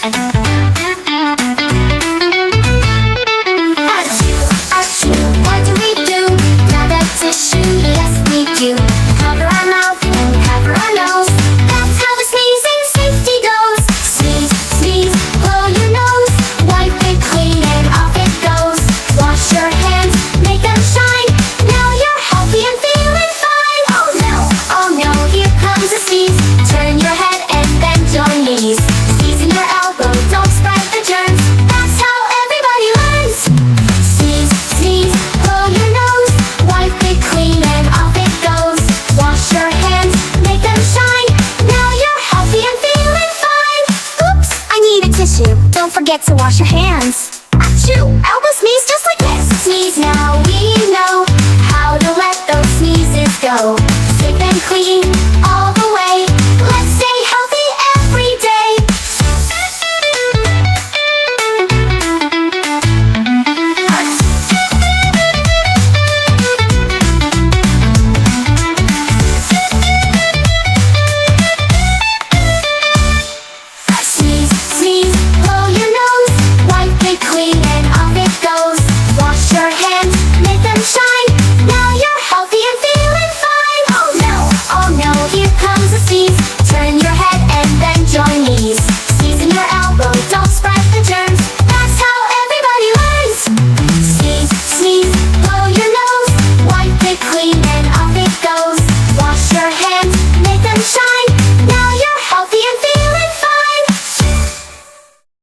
Achoo, achoo, what do we do? Now that tissue, yes we do. Cover our mouth and cover our nose. That's how the sneezing safety goes. Sneeze, sneeze, blow your nose. Wipe it clean and off it goes. Wash your hands, make them shine. Now you're healthy and feeling fine. Oh no, here comes a sneeze. Turn your head and bend your knees. Sneeze in your elbow, don't spread the germs. That's how everybody learns. Sneeze, sneeze, blow your nose. Wipe it clean and off it goes. Wash your hands, make them shine. Now you're healthy and feeling fine. Oops, I need a tissue. Don't forget to wash your hands. Achoo, elbow sneeze just like this. Sneeze now, we know how to let those sneezes go. Safe and clean all